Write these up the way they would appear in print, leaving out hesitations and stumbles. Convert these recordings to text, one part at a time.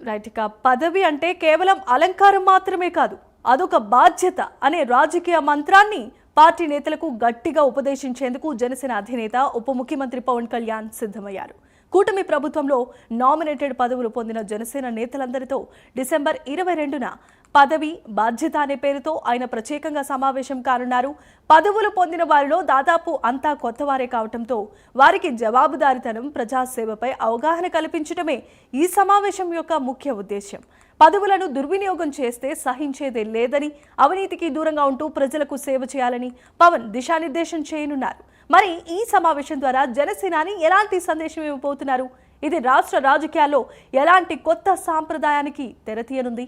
Right. ఇక పదవి అంటే కేవలం అలంకారం మాత్రమే కాదు, అదొక బాధ్యత అనే రాజకీయ మంత్రాన్ని పార్టీ నేతలకు గట్టిగా ఉపదేశించేందుకు జనసేన అధినేత ఉప ముఖ్యమంత్రి పవన్ కళ్యాణ్ సిద్ధమయ్యారు. కూటమి ప్రభుత్వంలో నామినేటెడ్ పదవులు పొందిన జనసేన నేతలందరితో డిసెంబర్ 22న పదవి బాధ్యత అనే పేరుతో ఆయన ప్రత్యేకంగా సమావేశం కానున్నారు. పదవులు పొందిన వారిలో దాదాపు అంతా కొత్తవారే కావడంతో వారికి జవాబుదారీతనం, ప్రజాసేవపై అవగాహన కల్పించడమే ఈ సమావేశం యొక్క ముఖ్య ఉద్దేశ్యం. పదవులను దుర్వినియోగం చేస్తే సహించేదే లేదని, అవినీతికి దూరంగా ఉంటూ ప్రజలకు సేవ చేయాలని పవన్ దిశానిర్దేశం చేయనున్నారు. మరి ఈ సమావేశం ద్వారా జనసేనాని ఎలాంటి సందేశం ఇవ్వబోతున్నారు? ఇది రాష్ట్ర రాజకీయాల్లో ఎలాంటి కొత్త సాంప్రదాయానికి తెరతీయనుంది?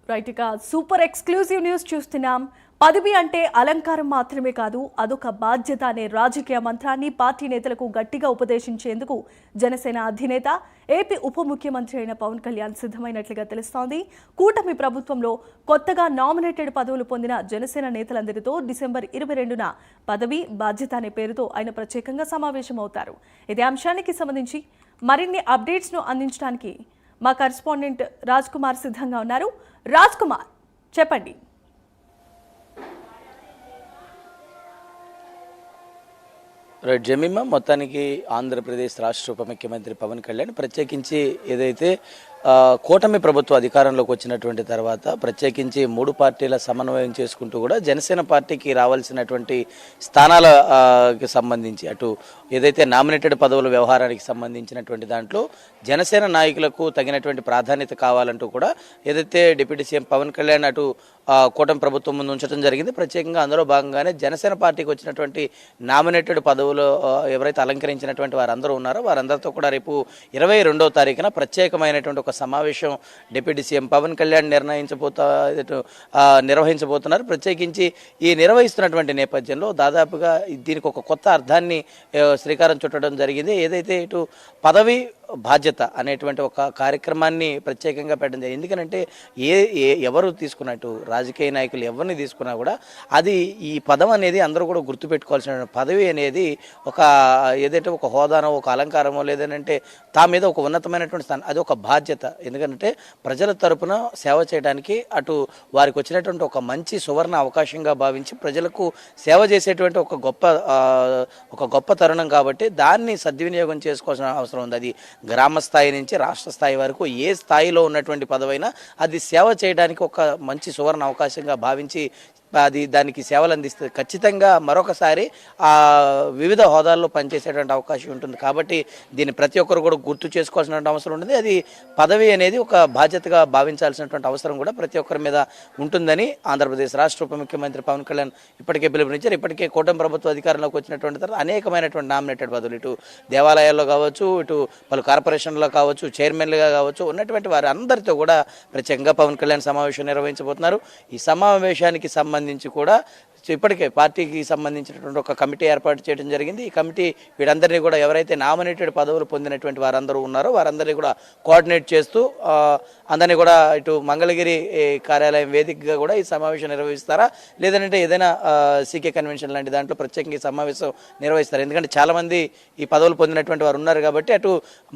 రైట్. ఇక సూపర్ ఎక్స్క్లూజివ్ న్యూస్ చూస్తున్నాం. పదవి అంటే అలంకారం మాత్రమే కాదు, అదొక బాధ్యత అనే రాజకీయ మంత్రాన్ని పార్టీ నేతలకు గట్టిగా ఉపదేశించేందుకు జనసేన అధినేత, ఏపీ ఉప ముఖ్యమంత్రి అయిన పవన్ కళ్యాణ్ సిద్ధమైనట్లుగా తెలుస్తోంది. కూటమి ప్రభుత్వంలో కొత్తగా నామినేటెడ్ పదవులు పొందిన జనసేన నేతలందరితో డిసెంబర్ 22న పదవి బాధ్యత అనే పేరుతో ఆయన ప్రత్యేకంగా సమావేశమవుతారు. ఇదే అంశానికి సంబంధించి మరిన్ని అప్డేట్స్ను అందించడానికి మా కరెస్పాండెంట్ రాజ్ కుమార్ సిద్ధంగా ఉన్నారు. రాజ్ కుమార్, చెప్పండి. రైట్ జమీమా, మొత్తానికి ఆంధ్రప్రదేశ్ రాష్ట్ర ఉప ముఖ్యమంత్రి పవన్ కళ్యాణ్ ప్రత్యేకించి ఏదైతే కూటమి ప్రభుత్వం అధికారంలోకి వచ్చినటువంటి తర్వాత ప్రత్యేకించి 3 పార్టీల సమన్వయం చేసుకుంటూ కూడా జనసేన పార్టీకి రావాల్సినటువంటి స్థానాలకి సంబంధించి అటు ఏదైతే నామినేటెడ్ పదవుల వ్యవహారానికి సంబంధించినటువంటి దాంట్లో జనసేన నాయకులకు తగినటువంటి ప్రాధాన్యత కావాలంటూ కూడా ఏదైతే డిప్యూటీ సీఎం పవన్ కళ్యాణ్ అటు కూటమి ప్రభుత్వం ముందు ఉంచడం జరిగింది. ప్రత్యేకంగా అందులో భాగంగానే జనసేన పార్టీకి వచ్చినటువంటి నామినేటెడ్ పదవులు ఎవరైతే అలంకరించినటువంటి వారందరూ ఉన్నారో వారందరితో కూడా రేపు 22వ తారీఖున ప్రత్యేకమైనటువంటి ఒక సమావేశం డిప్యూటీ సీఎం పవన్ కళ్యాణ్ నిర్వహించబోతున్నారు. ప్రత్యేకించి ఈ నిర్వహిస్తున్నటువంటి నేపథ్యంలో దాదాపుగా దీనికి ఒక కొత్త అర్థాన్ని శ్రీకారం చుట్టడం జరిగింది. ఏదైతే ఇటు పదవి బాధ్యత అనేటువంటి ఒక కార్యక్రమాన్ని ప్రత్యేకంగా పెట్టడం జరిగింది. ఎందుకంటే ఎవరు తీసుకున్నట్టు రాజకీయ నాయకులు ఎవరిని తీసుకున్నా కూడా అది ఈ పదవి అనేది అందరూ కూడా గుర్తుపెట్టుకోవాల్సిన పదవి అనేది ఒక ఏదైతే ఒక హోదానో ఒక అలంకారమో లేదంటే తా మీద ఒక ఉన్నతమైనటువంటి స్థానం, అది ఒక బాధ్యత. ఎందుకంటే ప్రజల తరపున సేవ చేయడానికి అటు వారికి వచ్చినటువంటి ఒక మంచి సువర్ణ అవకాశంగా భావించి ప్రజలకు సేవ చేసేటువంటి ఒక గొప్ప తరుణం కాబట్టి దాన్ని సద్వినియోగం చేసుకోవాల్సిన అవసరం ఉంది. అది గ్రామ స్థాయి నుంచి రాష్ట్ర స్థాయి వరకు ఏ స్థాయిలో ఉన్నటువంటి పదవైనా అది సేవ చేయడానికి ఒక మంచి సువర్ణ అవకాశంగా భావించి దానికి సేవలు అందిస్తుంది. ఖచ్చితంగా మరొకసారి వివిధ హోదాల్లో పనిచేసేటువంటి అవకాశం ఉంటుంది. కాబట్టి దీన్ని ప్రతి ఒక్కరు కూడా గుర్తు చేసుకోవాల్సిన అవసరం ఉంటుంది. అది పదవి అనేది ఒక బాధ్యతగా భావించాల్సినటువంటి అవసరం కూడా ప్రతి ఒక్కరి మీద ఉంటుందని ఆంధ్రప్రదేశ్ రాష్ట్ర ఉప ముఖ్యమంత్రి పవన్ కళ్యాణ్ ఇప్పటికే పిలుపునిచ్చారు. ఇప్పటికే కూటమి ప్రభుత్వ అధికారంలోకి వచ్చినటువంటి తర్వాత అనేకమైనటువంటి నామినేటెడ్ పదవులు ఇటు దేవాలయాల్లో కావచ్చు, ఇటు పలు కార్పొరేషన్లో కావచ్చు, చైర్మన్లుగా కావచ్చు ఉన్నటువంటి వారి అందరితో కూడా ప్రత్యేకంగా పవన్ కళ్యాణ్ సమావేశం నిర్వహించబోతున్నారు. ఈ సమావేశానికి సంబంధించి కూడా ఇప్పటికే పార్టీకి సంబంధించినటువంటి ఒక కమిటీ ఏర్పాటు చేయడం జరిగింది. ఈ కమిటీ వీరందరినీ కూడా ఎవరైతే నామినేటెడ్ పదవులు పొందినటువంటి వారందరూ ఉన్నారో వారందరినీ కూడా కోఆర్డినేట్ చేస్తూ అందరినీ కూడా ఇటు మంగళగిరి కార్యాలయం వేదికగా కూడా ఈ సమావేశం నిర్వహిస్తారా లేదంటే ఏదైనా సీకే కన్వెన్షన్ లాంటి దాంట్లో ప్రత్యేకంగా ఈ సమావేశం నిర్వహిస్తారు. ఎందుకంటే చాలామంది ఈ పదవులు పొందినటువంటి వారు ఉన్నారు కాబట్టి అటు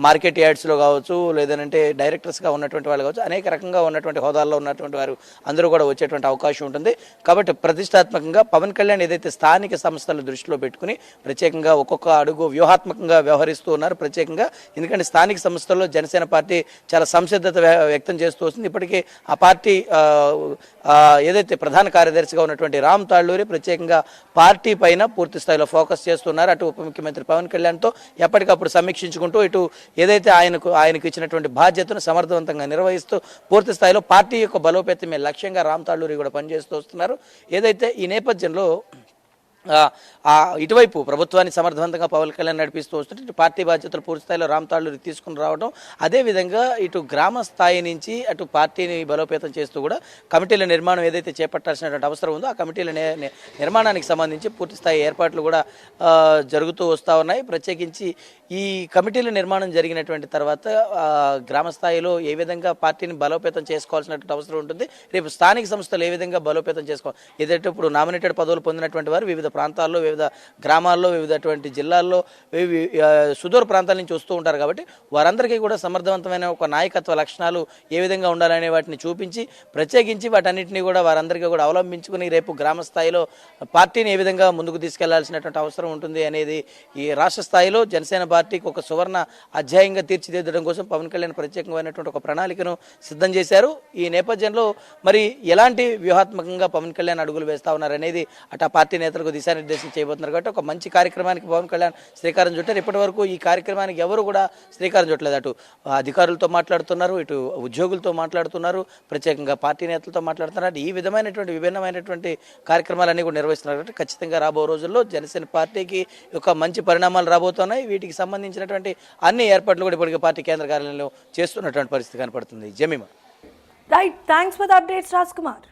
మార్కెట్ యార్డ్స్లో కావచ్చు లేదంటే డైరెక్టర్స్గా ఉన్నటువంటి వాళ్ళు కావచ్చు అనేక రకంగా ఉన్నటువంటి హోదాల్లో ఉన్నటువంటి వారు అందరూ కూడా వచ్చేటువంటి అవకాశం ఉంటుంది. కాబట్టి ప్రతిష్టాత్మకంగా పవన్ కళ్యాణ్ ఏదైతే స్థానిక సంస్థల దృష్టిలో పెట్టుకుని ప్రత్యేకంగా ఒక్కొక్క అడుగు వ్యూహాత్మకంగా వ్యవహరిస్తూ ఉన్నారు. ప్రత్యేకంగా ఎందుకంటే స్థానిక సంస్థల్లో జనసేన పార్టీ చాలా సంసిద్ధత వ్యక్తం చేస్తూ వస్తుంది. ఇప్పటికే ఆ పార్టీ ఏదైతే ప్రధాన కార్యదర్శిగా ఉన్నటువంటి రామ్ తాళ్ళూరి ప్రత్యేకంగా పార్టీ పైన పూర్తి స్థాయిలో ఫోకస్ చేస్తున్నారు. అటు ఉప ముఖ్యమంత్రి పవన్ కళ్యాణ్తో ఎప్పటికప్పుడు సమీక్షించుకుంటూ ఇటు ఏదైతే ఆయనకు ఇచ్చినటువంటి బాధ్యతను సమర్థవంతంగా నిర్వహిస్తూ పూర్తి స్థాయిలో పార్టీ యొక్క బలోపేతమే లక్ష్యంగా రామ్ తాళ్ళూరి కూడా పనిచేస్తూ వస్తున్నారు. ఏదైతే ఈ నేపథ్యంలో ఇటువైపు ప్రభుత్వాన్ని సమర్థవంతంగా పవన్ కళ్యాణ్ నడిపిస్తూ వస్తుంటే ఇటు పార్టీ బాధ్యతలు పూర్తి స్థాయిలో రామ్తాళ్ళు తీసుకుని రావడం, అదేవిధంగా ఇటు గ్రామ స్థాయి నుంచి అటు పార్టీని బలోపేతం చేస్తూ కూడా కమిటీల నిర్మాణం ఏదైతే చేపట్టాల్సినటువంటి అవసరం ఉందో ఆ కమిటీల నిర్మాణానికి సంబంధించి పూర్తి స్థాయి ఏర్పాట్లు కూడా జరుగుతూ వస్తూ ఉన్నాయి. ప్రత్యేకించి ఈ కమిటీల నిర్మాణం జరిగినటువంటి తర్వాత గ్రామ స్థాయిలో ఏ విధంగా పార్టీని బలోపేతం చేసుకోవాల్సినటువంటి అవసరం ఉంటుంది, రేపు స్థానిక సంస్థలు ఏ విధంగా బలోపేతం చేసుకోవాలి, ఏదైతే ఇప్పుడు నామినేటెడ్ పదవులు పొందినటువంటి వారు వివిధ ప్రాంతాల్లో, వివిధ గ్రామాల్లో, వివిధటువంటి జిల్లాల్లో, సుదూర ప్రాంతాల నుంచి వస్తూ ఉంటారు. కాబట్టి వారందరికీ కూడా సమర్థవంతమైన ఒక నాయకత్వ లక్షణాలు ఏ విధంగా ఉండాలనే వాటిని చూపించి ప్రత్యేకించి వాటన్నిటిని కూడా వారందరికీ కూడా అవలంబించుకుని రేపు గ్రామ స్థాయిలో పార్టీని ఏ విధంగా ముందుకు తీసుకెళ్లాల్సినటువంటి అవసరం ఉంటుంది అనేది ఈ రాష్ట్ర స్థాయిలో జనసేన పార్టీకి ఒక సువర్ణ అధ్యాయంగా తీర్చిదిద్దడం కోసం పవన్ కళ్యాణ్ ప్రత్యేకమైనటువంటి ఒక ప్రణాళికను సిద్ధం చేశారు. ఈ నేపథ్యంలో మరి ఎలాంటి వ్యూహాత్మకంగా పవన్ కళ్యాణ్ అడుగులు వేస్తా ఉన్నారు అనేది అటు పార్టీ నేతలకు దిశానిర్దేశం చేయబోతున్నారు. కాబట్టి ఒక మంచి కార్యక్రమానికి పవన్ కళ్యాణ్ శ్రీకారం చుట్టారు. ఇప్పటి వరకు ఈ కార్యక్రమానికి ఎవరు కూడా శ్రీకారం చుట్టలేదు. అటు అధికారులతో మాట్లాడుతున్నారు, ఇటు ఉద్యోగులతో మాట్లాడుతున్నారు, ప్రత్యేకంగా పార్టీ నేతలతో మాట్లాడుతున్నారు. ఈ విధమైనటువంటి విభిన్నమైనటువంటి కార్యక్రమాలన్నీ కూడా నిర్వహిస్తున్నారు. కాబట్టి ఖచ్చితంగా రాబో రోజుల్లో జనసేన పార్టీకి ఒక మంచి పరిణామాలు రాబోతున్నాయి. వీటికి సంబంధించినటువంటి అన్ని ఏర్పాట్లు కూడా ఇప్పటికే పార్టీ కేంద్ర కార్యాలయంలో చేస్తున్నటువంటి పరిస్థితి కనపడుతుంది. Jemimah. Right, thanks for the updates Raj Kumar.